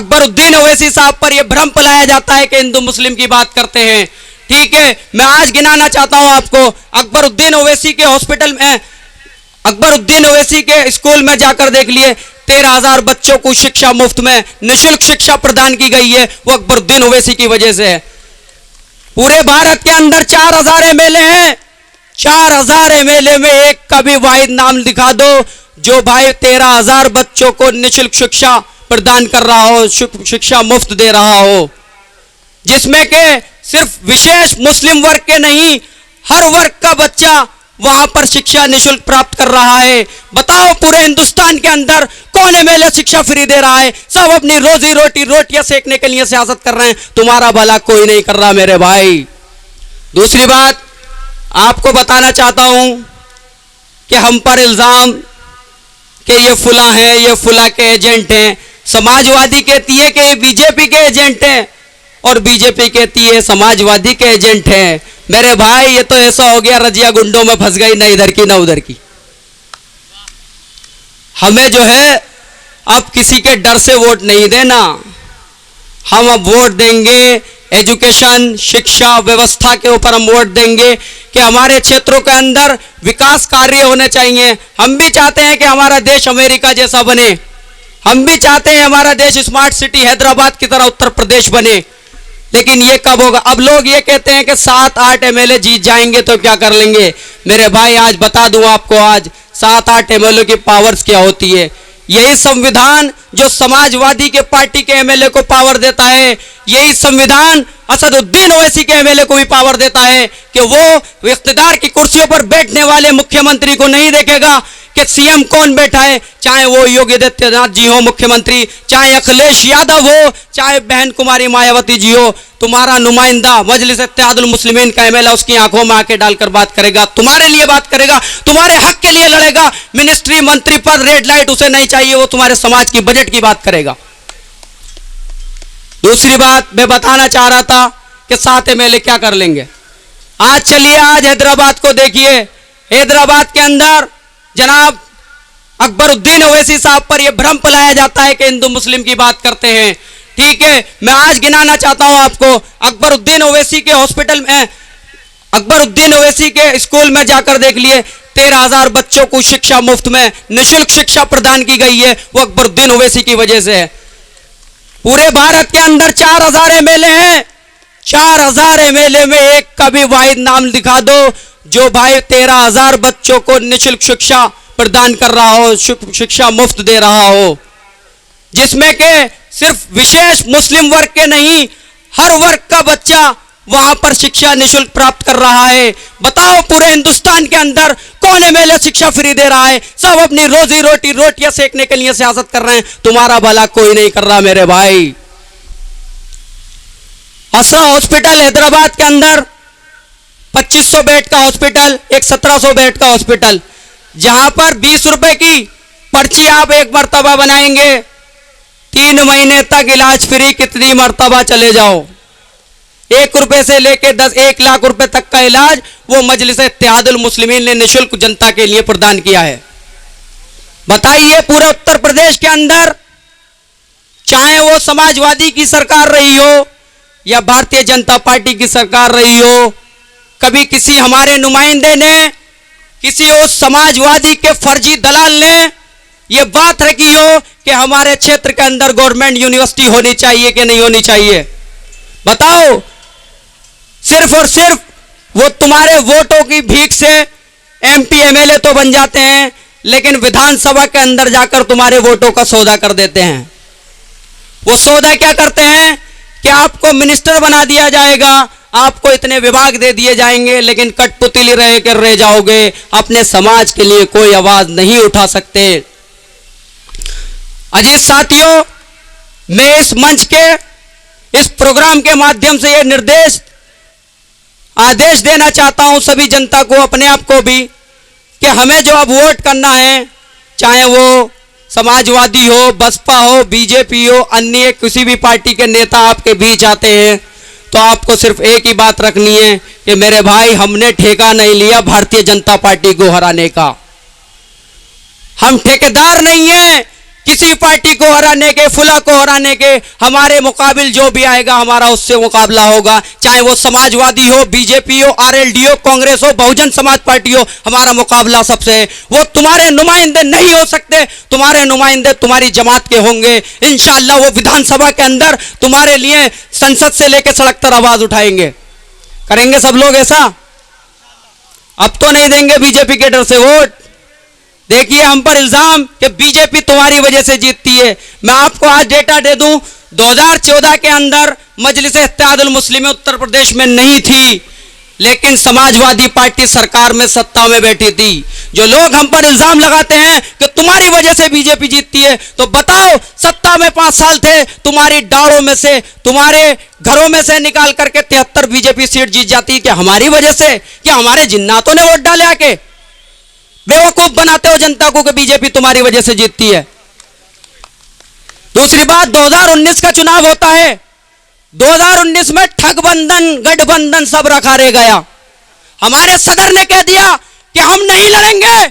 अकबरुद्दीन ओवैसी साहब पर यह भ्रम फैलाया जाता है कि हिंदू मुस्लिम की बात करते हैं। ठीक है, मैं आज गिनाना चाहता हूं आपको। अकबरुद्दीन ओवैसी के हॉस्पिटल में, अकबरुद्दीन ओवैसी के स्कूल में जाकर देख लिए, 13,000 बच्चों को शिक्षा मुफ्त में निःशुल्क शिक्षा प्रदान की गई है, वो अकबरुद्दीन ओवैसी की वजह से है। पूरे भारत के अंदर 4,000 एमएलए हैं, 4,000 एमएलए में एक का भी वाहिद नाम दिखा दो जो भाई 13,000 बच्चों को निःशुल्क शिक्षा प्रदान कर रहा हो, शिक्षा मुफ्त दे रहा हो, जिसमें के सिर्फ विशेष मुस्लिम वर्ग के नहीं, हर वर्ग का बच्चा वहां पर शिक्षा निःशुल्क प्राप्त कर रहा है। बताओ पूरे हिंदुस्तान के अंदर कौन एमएलए शिक्षा फ्री दे रहा है? सब अपनी रोजी रोटी रोटियां सेकने के लिए सियासत कर रहे हैं, तुम्हारा भला कोई नहीं कर रहा मेरे भाई। दूसरी बात आपको बताना चाहता हूं कि हम पर इल्जाम कि ये फुला हैं, ये फुला के एजेंट हैं। समाजवादी कहती है कि ये बीजेपी के एजेंट हैं और बीजेपी कहती है समाजवादी के एजेंट हैं। मेरे भाई ये तो ऐसा हो गया रजिया गुंडों में फंस गई, ना इधर की ना उधर की। हमें जो है अब किसी के डर से वोट नहीं देना, हम अब वोट देंगे एजुकेशन शिक्षा व्यवस्था के ऊपर हम वोट देंगे कि हमारे क्षेत्रों के अंदर विकास कार्य होने चाहिए। हम भी चाहते हैं कि हमारा देश अमेरिका जैसा बने, हम भी चाहते हैं हमारा देश स्मार्ट सिटी हैदराबाद की तरह उत्तर प्रदेश बने, लेकिन ये कब होगा? अब लोग ये कहते हैं कि 7-8 एमएलए जीत जाएंगे तो क्या कर लेंगे। मेरे भाई आज बता दूं आपको, आज 7-8 एमएलए की पावर्स क्या होती है। यही संविधान जो समाजवादी के पार्टी के एमएलए को पावर देता है, यही संविधान असदुद्दीन ओवैसी के एमएलए को भी पावर देता है कि वो इख्तिदार की कुर्सियों पर बैठने वाले मुख्यमंत्री को नहीं देखेगा कि सीएम कौन बैठा है, चाहे वो योगी आदित्यनाथ जी हो मुख्यमंत्री, चाहे अखिलेश यादव हो, चाहे बहन कुमारी मायावती जी हो। तुम्हारा नुमाइंदा मजलिस इत्तेहादुल मुस्लिमीन का एमएलए उसकी आंखों में आंखें डालकर बात करेगा, तुम्हारे लिए बात करेगा, तुम्हारे हक के लिए लड़ेगा। मिनिस्ट्री मंत्री पर रेड लाइट उसे नहीं चाहिए, वो तुम्हारे समाज की बजट की बात करेगा। दूसरी बात मैं बताना चाह रहा था कि 7 एमएलए क्या कर लेंगे। आज चलिए, आज हैदराबाद को देखिए। हैदराबाद के अंदर जनाब अकबरुद्दीन ओवैसी साहब पर यह भ्रम फैलाया जाता है कि हिंदू मुस्लिम की बात करते हैं। ठीक है, मैं आज गिनाना चाहता हूं आपको। अकबरुद्दीन ओवैसी के हॉस्पिटल में, अकबरुद्दीन ओवैसी के स्कूल में जाकर देख लिए, 13,000 बच्चों को शिक्षा मुफ्त में निःशुल्क शिक्षा प्रदान की गई है, वो अकबरुद्दीन ओवैसी की वजह से है। पूरे भारत के अंदर 4,000 एमएलए हैं, 4,000 एमएलए में एक का भी वाहिद नाम दिखा दो जो भाई 13,000 बच्चों को निःशुल्क शिक्षा प्रदान कर रहा हो, शिक्षा मुफ्त दे रहा हो, जिसमें के सिर्फ विशेष मुस्लिम वर्ग के नहीं, हर वर्ग का बच्चा वहां पर शिक्षा निःशुल्क प्राप्त कर रहा है। बताओ पूरे हिंदुस्तान के अंदर कौन एमएलए शिक्षा फ्री दे रहा है? सब अपनी रोजी रोटी रोटियां सेकने के लिए सियासत कर रहे हैं, तुम्हारा भला कोई नहीं कर रहा मेरे भाई। असरा हॉस्पिटल हैदराबाद के अंदर 2500 बेड का हॉस्पिटल, एक 1700 बेड का हॉस्पिटल, जहां पर 20 रुपए की पर्ची आप एक मर्तबा बनाएंगे, 3 महीने तक इलाज फ्री, कितनी मर्तबा चले जाओ। 1 रुपए से लेकर 1 लाख रुपए तक का इलाज वो मजलिस इत्तेहादुल मुस्लिमीन ने निःशुल्क जनता के लिए प्रदान किया है। बताइए पूरे उत्तर प्रदेश के अंदर, चाहे वो समाजवादी की सरकार रही हो या भारतीय जनता पार्टी की सरकार रही हो, कभी किसी हमारे नुमाइंदे ने, किसी उस समाजवादी के फर्जी दलाल ने यह बात रखी हो कि हमारे क्षेत्र के अंदर गवर्नमेंट यूनिवर्सिटी होनी चाहिए कि नहीं होनी चाहिए? बताओ। सिर्फ और सिर्फ वो तुम्हारे वोटों की भीख से एमपी एमएलए तो बन जाते हैं, लेकिन विधानसभा के अंदर जाकर तुम्हारे वोटों का सौदा कर देते हैं। वो सौदा क्या करते हैं कि आपको मिनिस्टर बना दिया जाएगा, आपको इतने विभाग दे दिए जाएंगे, लेकिन कठपुतली रह जाओगे, अपने समाज के लिए कोई आवाज नहीं उठा सकते। अजीज साथियों, मैं इस मंच के, इस प्रोग्राम के माध्यम से यह आदेश देना चाहता हूं सभी जनता को, अपने आप को भी, कि हमें जो अब वोट करना है, चाहे वो समाजवादी हो, बसपा हो, बीजेपी हो, अन्य किसी भी पार्टी के नेता आपके बीच आते हैं, तो आपको सिर्फ एक ही बात रखनी है कि मेरे भाई, हमने ठेका नहीं लिया भारतीय जनता पार्टी को हराने का। हम ठेकेदार नहीं है किसी पार्टी को हराने के, फुला को हराने के, हमारे मुकाबिल जो भी आएगा हमारा उससे मुकाबला होगा। चाहे वो समाजवादी हो, बीजेपी हो, आरएलडी हो, कांग्रेस हो, बहुजन समाज पार्टी हो, हमारा मुकाबला सबसे है। वो तुम्हारे नुमाइंदे नहीं हो सकते, तुम्हारे नुमाइंदे तुम्हारी जमात के होंगे। इंशाअल्लाह वो विधानसभा के अंदर तुम्हारे लिए संसद से लेकर सड़क तक आवाज उठाएंगे। करेंगे सब लोग ऐसा? अब तो नहीं देंगे बीजेपी के डर से वोट। देखिए हम पर इल्जाम कि बीजेपी तुम्हारी वजह से जीतती है। मैं आपको आज डेटा दे दूं, 2014 के अंदर मजलिस इत्तेहादुल मुस्लिमीन उत्तर प्रदेश में नहीं थी, लेकिन समाजवादी पार्टी सरकार में सत्ता में बैठी थी। जो लोग हम पर इल्जाम लगाते हैं कि तुम्हारी वजह से बीजेपी जीतती है, तो बताओ सत्ता में 5 साल थे, तुम्हारी डाड़ों में से, तुम्हारे घरों में से निकाल करके 73 बीजेपी सीट जीत जाती है कि हमारी वजह से, कि हमारे जिन्नातों ने वोट डाले आके? बेवकूफ बनाते हो जनता को कि बीजेपी तुम्हारी वजह से जीतती है। दूसरी बात, 2019 का चुनाव होता है, 2019 में ठगबंधन, गठबंधन सब रखा रह गया। हमारे सदर ने कह दिया कि हम नहीं लड़ेंगे,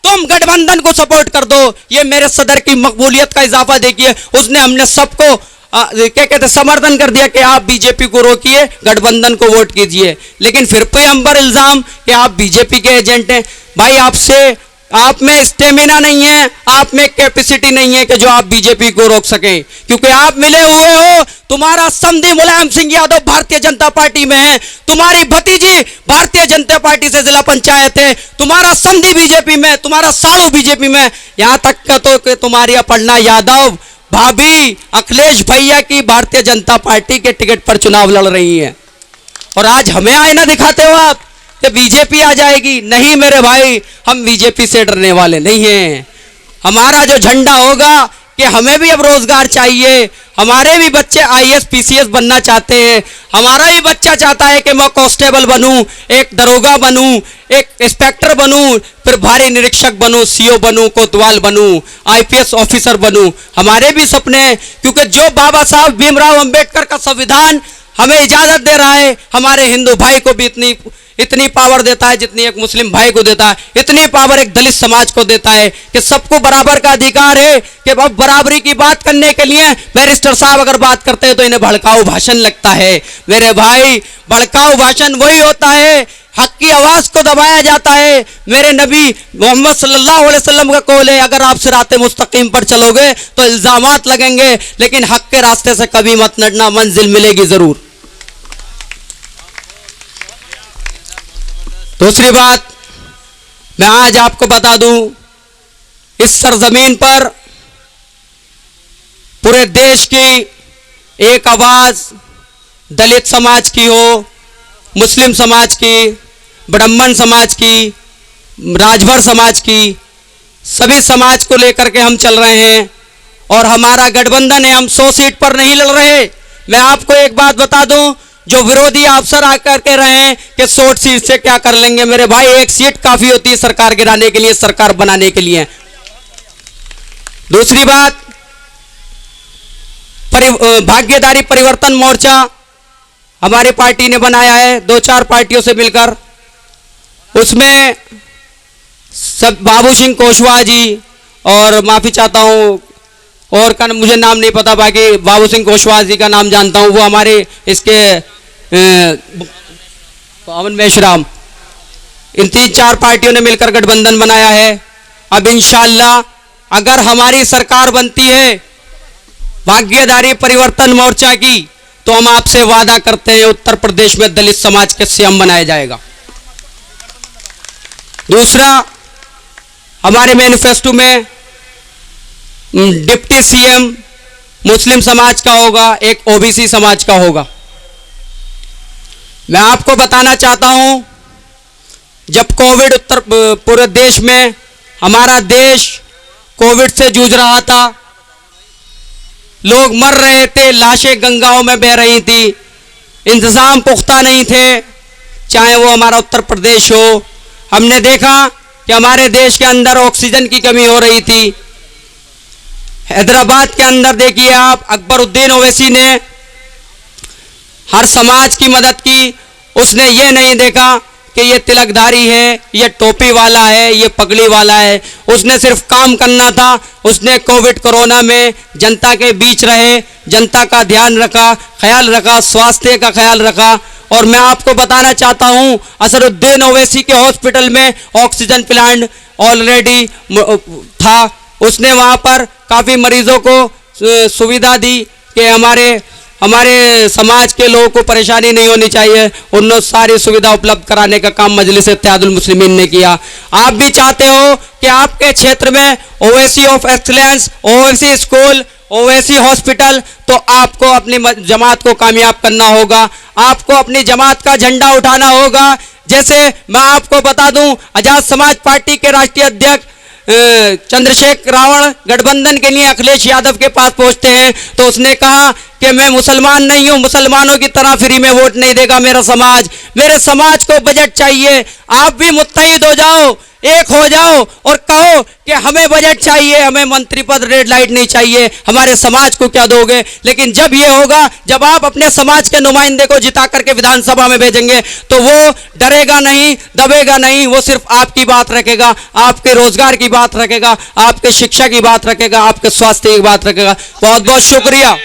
तुम गठबंधन को सपोर्ट कर दो। ये मेरे सदर की मकबूलियत का इजाफा देखिए, उसने हमने सबको क्या कहते समर्थन कर दिया कि आप बीजेपी को रोकिए, गठबंधन को वोट कीजिए। लेकिन फिर पे हम पर इल्जाम कि आप बीजेपी के एजेंट हैं। भाई आप में स्टेमिना नहीं है, आप में कैपेसिटी नहीं है कि जो आप बीजेपी को रोक सकें, क्योंकि आप मिले हुए हो, तुम्हारा समधी मुलायम सिंह यादव भारतीय जनता पार्टी में है, तुम्हारी भतीजी भारतीय जनता पार्टी से जिला पंचायत है, तुम्हारा समधी बीजेपी में, तुम्हारा सालू बीजेपी में, यहां तक का तो कि तुम्हारी अपर्णा यादव भाभी अखिलेश भैया की भारतीय जनता पार्टी के टिकट पर चुनाव लड़ रही है। और आज हमें आईना दिखाते हो आप कि बीजेपी आ जाएगी। नहीं मेरे भाई, हम बीजेपी से डरने वाले नहीं हैं। हमारा जो झंडा होगा कि हमें भी अब रोजगार चाहिए, हमारे भी बच्चे आईएएस पीसीएस बनना चाहते हैं, हमारा भी बच्चा चाहता है कि मैं कांस्टेबल बनूं, एक दरोगा बनूं, एक इंस्पेक्टर बनूं, फिर भारी निरीक्षक बनूं, सीओ बनूं, कोतवाल बनूं, आईपीएस ऑफिसर बनूं। हमारे भी सपने हैं, क्योंकि जो बाबा साहब भीमराव अंबेडकर का संविधान हमें इजाजत दे रहा है, हमारे हिंदू भाई को भी इतनी पावर देता है जितनी एक मुस्लिम भाई को देता है, इतनी पावर एक दलित समाज को देता है कि सबको बराबर का अधिकार है। कि अब बराबरी की बात करने के लिए बैरिस्टर साहब अगर बात करते हैं तो इन्हें भड़काऊ भाषण लगता है। मेरे भाई, भड़काऊ भाषण वही होता है, हक की आवाज को दबाया जाता है। मेरे नबी मोहम्मद सल्लल्लाहु अलैहि वसल्लम का कौल है, अगर आप सिराते मुस्तकीम पर चलोगे तो इल्जामात लगेंगे, लेकिन हक के रास्ते से कभी मत लड़ना, मंजिल मिलेगी जरूर। दूसरी बात, मैं आज आपको बता दूं, इस सरजमीन पर पूरे देश की एक आवाज दलित समाज की हो, मुस्लिम समाज की, ब्राह्मण समाज की, राजभर समाज की, सभी समाज को लेकर के हम चल रहे हैं। और हमारा गठबंधन है, हम 100 सीट पर नहीं लड़ रहे। मैं आपको एक बात बता दूं, जो विरोधी अफसर आकर के रहे हैं कि 100 सीट से क्या कर लेंगे, मेरे भाई 1 सीट काफी होती है सरकार गिराने के लिए, सरकार बनाने के लिए। दूसरी बात, भाग्यधारी परिवर्तन मोर्चा हमारी पार्टी ने बनाया है 2-4 पार्टियों से मिलकर। उसमें सब बाबू सिंह कोशवाहा जी, और माफी चाहता हूं और का मुझे नाम नहीं पता, बाकी बाबू सिंह कोशवाहा जी का नाम जानता हूं, वो हमारे इसके पवन मेश्राम, इन 3-4 पार्टियों ने मिलकर गठबंधन बनाया है। अब इंशाअल्लाह अगर हमारी सरकार बनती है भाग्यधारी परिवर्तन मोर्चा की, तो हम आपसे वादा करते हैं उत्तर प्रदेश में दलित समाज के सीएम बनाया जाएगा। दूसरा, हमारे मैनिफेस्टो में डिप्टी सीएम मुस्लिम समाज का होगा, एक ओबीसी समाज का होगा। मैं आपको बताना चाहता हूं, जब कोविड पूरे देश में, हमारा देश कोविड से जूझ रहा था, लोग मर रहे थे, लाशें गंगाओं में बह रही थी, इंतजाम पुख्ता नहीं थे, चाहे वो हमारा उत्तर प्रदेश हो। हमने देखा कि हमारे देश के अंदर ऑक्सीजन की कमी हो रही थी। हैदराबाद के अंदर देखिए आप, अकबरुद्दीन ओवैसी ने हर समाज की मदद की, उसने ये नहीं देखा कि ये तिलकधारी है, ये टोपी वाला है, ये पगड़ी वाला है। उसने सिर्फ काम करना था। उसने कोविड कोरोना में जनता के बीच रहे, जनता का ध्यान रखा, ख्याल रखा, स्वास्थ्य का ख्याल रखा। और मैं आपको बताना चाहता हूं, असरुद्दीन ओवैसी के हॉस्पिटल में ऑक्सीजन प्लांट ऑलरेडी था। उसने वहां पर काफ़ी मरीजों को सुविधा दी कि हमारे समाज के लोगों को परेशानी नहीं होनी चाहिए। उन्होंने सारी सुविधा उपलब्ध कराने का काम मजलिस इत्तेहादुल मुस्लिमीन ने किया। आप भी चाहते हो कि आपके क्षेत्र में Owaisi of excellence, Owaisi school, Owaisi hospital, तो आपको अपनी जमात को कामयाब करना होगा। आपको अपनी जमात का झंडा उठाना होगा। जैसे मैं आपको बता दूं, आजाद समाज पार्टी के राष्ट्रीय अध्यक्ष चंद्रशेखर रावण गठबंधन के लिए अखिलेश यादव के पास पहुंचते हैं तो उसने कहा कि मैं मुसलमान नहीं हूं, मुसलमानों की तरह फ्री में वोट नहीं देगा मेरा समाज। मेरे समाज को बजट चाहिए। आप भी मुत्तहिद हो जाओ, एक हो जाओ और कहो कि हमें बजट चाहिए, हमें मंत्री पद, रेड लाइट नहीं चाहिए, हमारे समाज को क्या दोगे। लेकिन जब ये होगा, जब आप अपने समाज के नुमाइंदे को जिता करके विधानसभा में भेजेंगे तो वो डरेगा नहीं, दबेगा नहीं। वो सिर्फ आपकी बात रखेगा, आपके रोजगार की बात रखेगा, आपके शिक्षा की बात रखेगा, आपके स्वास्थ्य की बात रखेगा। बहुत बहुत शुक्रिया।